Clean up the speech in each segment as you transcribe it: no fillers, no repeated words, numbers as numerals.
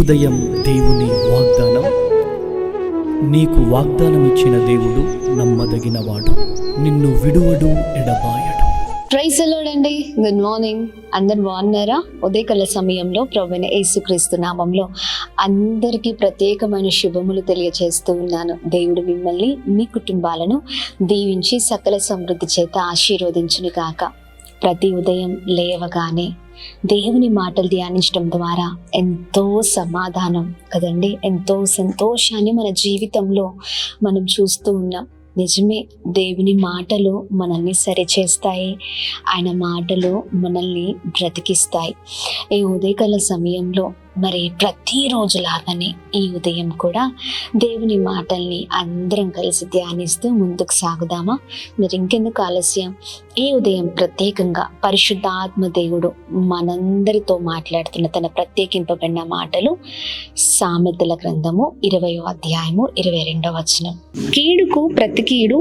ఉదయం దేవుని వాగ్దానం. నీకు వాగ్దానం ఇచ్చిన దేవుడు నమ్మదగినవాడు, నిన్ను విడువడు, ఎడబాయడు. ప్రైజ్ ది లార్డ్ అండి. Good morning. అందరు బాగున్నారా? ఉదయకాల సమయంలో ప్రభువైన యేసుక్రీస్తు నామంలో అందరికీ ప్రత్యేకమైన శుభములు తెలియజేస్తూ ఉన్నాను. దేవుడు మిమ్మల్ని, మీ కుటుంబాలను దీవించి సకల సమృద్ధి చేత ఆశీర్వదించును గాక. ప్రతి ఉదయం లేవగానే దేవుని మాటలు ధ్యానించడం ద్వారా ఎంతో సమాధానం కదండి, ఎంతో సంతోషాన్ని మన జీవితంలో మనం చూస్తూ ఉన్నాం. నిజమే, దేవుని మాటలు మనల్ని సరిచేస్తాయి, ఆయన మాటలు మనల్ని బ్రతికిస్తాయి. ఈ ఉదయకాల సమయంలో మరి ప్రతిరోజు లాగానే ఈ ఉదయం కూడా దేవుని మాటల్ని అందరం కలిసి ధ్యానిస్తూ ముందుకు సాగుదామా? మరి ఇంకెందుకు ఆలస్యం, ఈ ఉదయం ప్రత్యేకంగా పరిశుద్ధాత్మ దేవుడు మనందరితో మాట్లాడుతున్న తన ప్రత్యేకింపబడిన మాటలు సామెతల గ్రంథము 20వ అధ్యాయము 22వ వచనం. కీడుకు ప్రతి కీడు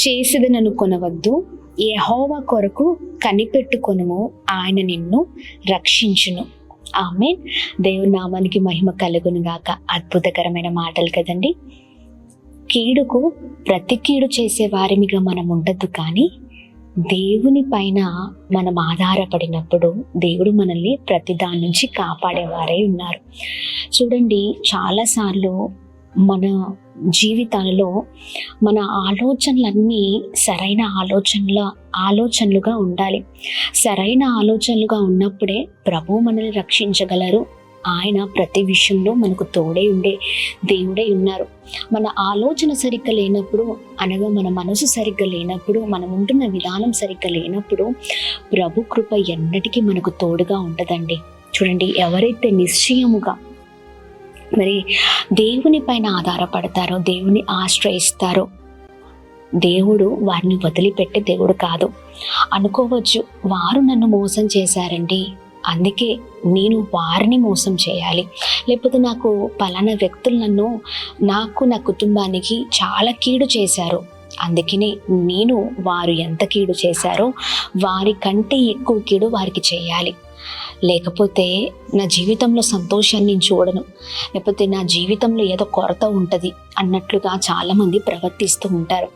చేసేదననుకొనవద్దు, యెహోవా కొరకు కనిపెట్టుకొనుము, ఆయన నిన్ను రక్షించును. ఆమేన్. దేవుని నామానికి మహిమ కలుగును గాక. అద్భుతకరమైన మాటలు కదండి. కీడుకు ప్రతి కీడు చేసే వారిమిగా మనం ఉండద్దు, కానీ దేవుని పైన మనం ఆధారపడినప్పుడు దేవుడు మనల్ని ప్రతి దాని నుంచి కాపాడేవారై ఉన్నారు. చూడండి, చాలాసార్లు మన జీవితాలలో మన ఆలోచనలన్నీ సరైన ఆలోచనలుగా ఉండాలి. సరైన ఆలోచనలుగా ఉన్నప్పుడే ప్రభు మనల్ని రక్షించగలరు. ఆయన ప్రతి విషయంలో మనకు తోడే ఉండే దేవుడై ఉన్నారు. మన ఆలోచన సరిగ్గా లేనప్పుడు, అనగా మన మనసు సరిగ్గా లేనప్పుడు, మనం ఉంటున్న విధానం సరిగ్గా లేనప్పుడు ప్రభు కృప ఎన్నటికీ మనకు తోడుగా ఉండదండి. చూడండి, ఎవరైతే నిశ్చయముగా మరి దేవుని పైన ఆధారపడతారో, దేవుని ఆశ్రయిస్తారో, దేవుడు వారిని వదిలిపెట్టే దేవుడు కాదు. అనుకోవచ్చు, వారు నన్ను మోసం చేశారండి, అందుకే నేను వారిని మోసం చేయాలి, లేకపోతే నాకు పలానా వ్యక్తులు నాకు నా కుటుంబానికి చాలా కీడు చేశారు, అందుకనే నేను వారు ఎంత కీడు చేశారో వారి కంటే ఎక్కువ కీడు వారికి చేయాలి, లేకపోతే నా జీవితంలో సంతోషాన్ని నేను చూడను, లేకపోతే నా జీవితంలో ఏదో కొరత ఉంటుంది అన్నట్లుగా చాలామంది ప్రవర్తిస్తూ ఉంటారు.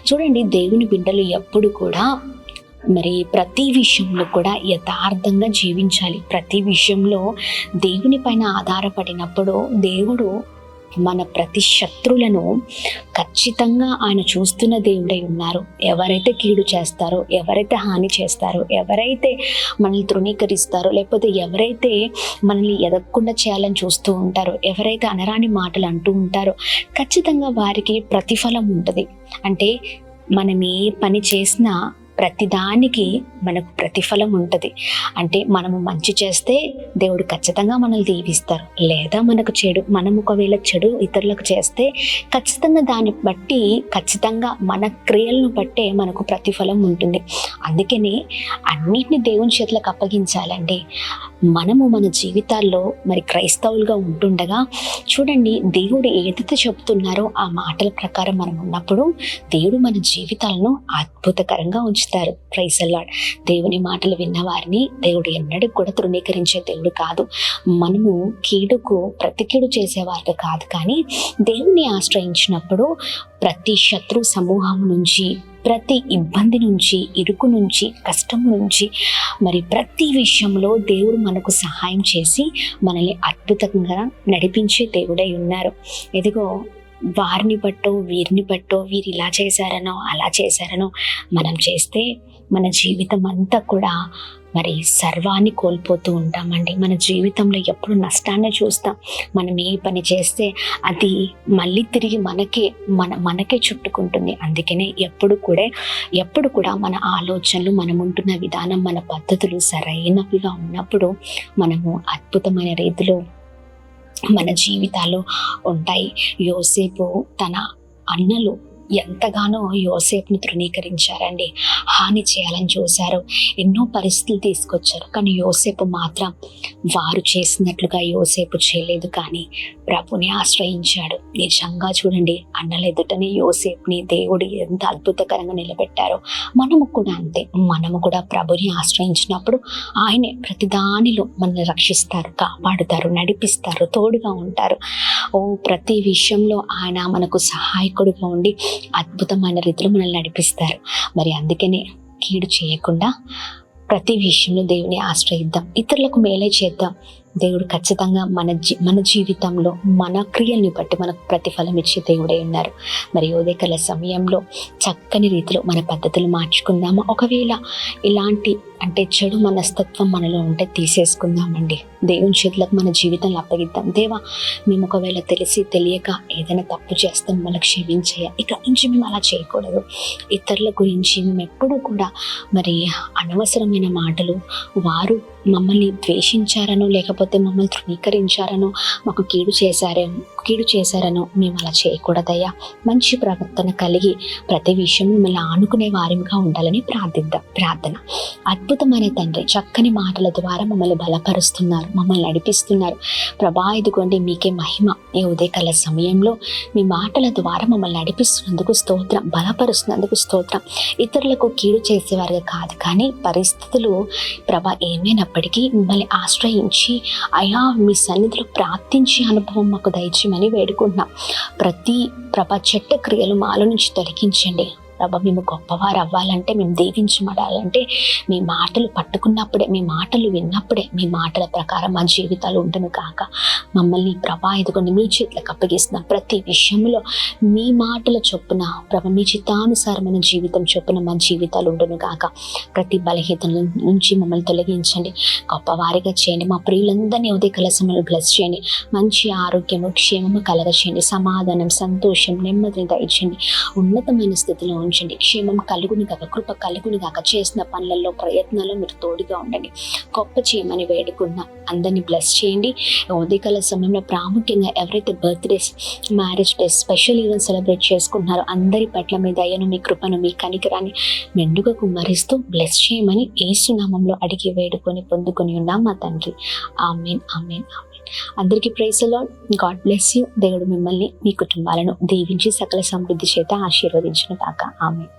చూడండి, దేవుని బిడ్డలు ఎప్పుడు కూడా మరి ప్రతి విషయంలో కూడా యథార్థంగా జీవించాలి. ప్రతి విషయంలో దేవుని పైన ఆధారపడినప్పుడు దేవుడు మన ప్రతి శత్రులను ఖచ్చితంగా ఆయన చూస్తున్న దేవుడై ఉన్నారు. ఎవరైతే కీడు చేస్తారో, ఎవరైతే హాని చేస్తారో, ఎవరైతే మనల్ని తృణీకరిస్తారో, లేకపోతే ఎవరైతే మనల్ని ఎదగకుండా చేయాలని చూస్తూ ఉంటారో, ఎవరైతే అనరాని మాటలు అంటూ ఉంటారో, ఖచ్చితంగా వారికి ప్రతిఫలం ఉంటుంది. అంటే మనం ఏ పని చేసినా ప్రతిదానికి మనకు ప్రతిఫలం ఉంటుంది. అంటే మనము మంచి చేస్తే దేవుడు ఖచ్చితంగా మనల్ని దీవిస్తారు, లేదా మనం ఒకవేళ చెడు ఇతరులకు చేస్తే ఖచ్చితంగా దాన్ని బట్టి, ఖచ్చితంగా మన క్రియలను బట్టే మనకు ప్రతిఫలం ఉంటుంది. అందుకని అన్నిటిని దేవుని చేతులకు అప్పగించాలండి. మనము మన జీవితాల్లో మరి క్రైస్తవులుగా ఉంటుండగా చూడండి, దేవుడు ఏదైతే చెబుతున్నారో ఆ మాటల ప్రకారం మనం ఉన్నప్పుడు దేవుడు మన జీవితాలను అద్భుతకరంగా ఉంచుతారు. Praise the lord. దేవుని మాటలు విన్న వారిని దేవుడు ఎన్నడూ కూడా తృణీకరించే దేవుడు కాదు. మనము ప్రతి కీడు చేసేవారికి కాదు, కానీ దేవుని ఆశ్రయించినప్పుడు ప్రతి శత్రు సమూహం నుంచి, ప్రతి ఇబ్బంది నుంచి, ఇరుకు నుంచి, కష్టం నుంచి, మరి ప్రతి విషయంలో దేవుడు మనకు సహాయం చేసి మనల్ని అద్భుతంగా నడిపించే దేవుడై ఉన్నారు. ఇదిగో, వారిని బట్టో వీరిని బట్టో, వీరు ఇలా చేశారనో అలా చేశారనో మనం చేస్తే మన జీవితం అంతా కూడా మరి సర్వాన్ని కోల్పోతూ ఉంటామండి. మన జీవితంలో ఎప్పుడు నష్టాన్ని చూస్తాం. మనం ఏ పని చేస్తే అది మళ్ళీ తిరిగి మనకే చుట్టుకుంటుంది. అందుకనే ఎప్పుడు కూడా మన ఆలోచనలు, మనం ఉంటున్న విధానం, మన పద్ధతులు సరైనవిగా ఉన్నప్పుడు మనము అద్భుతమైన రీతిలో మన జీవితాలు ఉంటాయి. యోసేపు తన అన్నలు ఎంతగానో యోసేపుని తృణీకరించారండి, హాని చేయాలని చూశారు, ఎన్నో పరిస్థితులు తీసుకొచ్చారు. కానీ యోసేపు మాత్రం వారు చేసినట్లుగా యోసేపు చేయలేదు, కానీ ప్రభుని ఆశ్రయించాడు. నిజంగా చూడండి, అన్నల ఎదుటనే యోసేపుని దేవుడు ఎంత అద్భుతకరంగా నిలబెట్టారో మనము కూడా అంతే. మనము కూడా ప్రభుని ఆశ్రయించినప్పుడు ఆయనే ప్రతి దానిలో మనల్ని రక్షిస్తారు, కాపాడుతారు, నడిపిస్తారు, తోడుగా ఉంటారు. ప్రతి విషయంలో ఆయన మనకు సహాయకుడిగా ఉండి అద్భుతమైన రీతిలో మనల్ని నడిపిస్తారు. మరి అందుకనే కీడు చేయకుండా ప్రతి విషయంలో దేవుని ఆశ్రయిద్దాం, ఇతరులకు మేలే చేద్దాం. దేవుడు ఖచ్చితంగా మన జీవితంలో మన క్రియల్ని బట్టి మనకు ప్రతిఫలం ఇచ్చే దేవుడే ఉన్నారు. మరి ఉదయకాల సమయంలో చక్కని రీతిలో మన పద్ధతులు మార్చుకుందామా? ఒకవేళ ఇలాంటి చెడు మనస్తత్వం మనలో ఉంటే తీసేసుకుందామండి. దేవుని చేతులకు మన జీవితంలో అప్పగిద్దాం. దేవా, మేము ఒకవేళ తెలిసి తెలియక ఏదైనా తప్పు చేస్తాం, మనకు క్షమించేయ, ఇక నుంచి మేము అలా చేయకూడదు. ఇతరుల గురించి మేము ఎప్పుడూ కూడా మరి అనవసరమైన మాటలు, వారు మమ్మల్ని ద్వేషించారనో లేకపోతే మమ్మల్ని తృణీకరించారనో, మాకు కీడు చేశారనో మేము అలా చేయకూడదయ్యా. మంచి ప్రవర్తన కలిగి ప్రతి విషయం మిమ్మల్ని ఆనుకునే వారిగా ఉండాలని ప్రార్థన. అద్భుతమైన తండ్రి, చక్కని మాటల ద్వారా మమ్మల్ని బలపరుస్తున్నారు, మమ్మల్ని నడిపిస్తున్నారు. ప్రభా, ఇదిగోండి మీకే మహిమ. ఈ ఉదయకాల సమయంలో మీ మాటల ద్వారా మమ్మల్ని నడిపిస్తున్నందుకు స్తోత్రం, బలపరుస్తున్నందుకు స్తోత్రం. ఇతరులకు కీడు చేసేవారుగా కాదు, కానీ పరిస్థితులు ప్రభా ఏమైనప్పటికీ మిమ్మల్ని ఆశ్రయించి అయా మీ సన్నిధిలో ప్రార్థించి అనుభవం మాకు దయచేయమని వేడుకుంటున్నాం. ప్రతి చెడ్డ క్రియలు మాలో నుంచి తొలగించండి ప్రభా. మేము గొప్పవారు అవ్వాలంటే, మేము దీవించబడాలంటే మీ మాటలు పట్టుకున్నప్పుడే, మీ మాటలు విన్నప్పుడే, మీ మాటల ప్రకారం మా జీవితాలు ఉండును కాక. మమ్మల్ని ప్రభా ఇదిగోండి మీ చేతులకు అప్పగిస్తున్నాం. ప్రతి విషయంలో మీ మాటల చొప్పున ప్రభా, మీ చిత్తానుసారమైన జీవితం చొప్పున మా జీవితాలు ఉండును కాక. ప్రతి బలహీనతల నుంచి మమ్మల్ని తొలగించండి, గొప్పవారిగా చేయండి. మా ప్రియులందరినీ ఉదయకాల సమయంలో బ్లెస్ చేయండి. మంచి ఆరోగ్యము, క్షేమము కలగచేయండి. సమాధానం, సంతోషం, నెమ్మదిని దయచేయండి. ఉన్నతమైన స్థితిలో ఉంచండి. క్షేమం కలుగుని కాక, కృప కలుగుని కాక. చేసిన పనులలో, ప్రయత్నాల్లో మీరు తోడుగా ఉండండి. గొప్ప చేయమని వేడుకున్నా అందరినీ బ్లెస్ చేయండి. ఉదయకాల సమయంలో ప్రాముఖ్యంగా ఎవరైతే birthdays, marriage days, special event celebrate చేసుకుంటున్నారో అందరి పట్ల మీ దయను, మీ కృపను, మీ కనికరాన్ని మెండుగా కుమ్మరిస్తూ బ్లెస్ చేయమని యేసు నామములో అడిగి వేడుకొని పొందుకొని ఉన్నాం మా తండ్రి. ఆమేన్, ఆమేన్, ఆమేన్. అందరికీ praise the lord. God bless you. దేవుడు మిమ్మల్ని, మీ కుటుంబాలను దీవించి సకల సమృద్ధి చేత ఆశీర్వదించును కాక. ఆమేన్.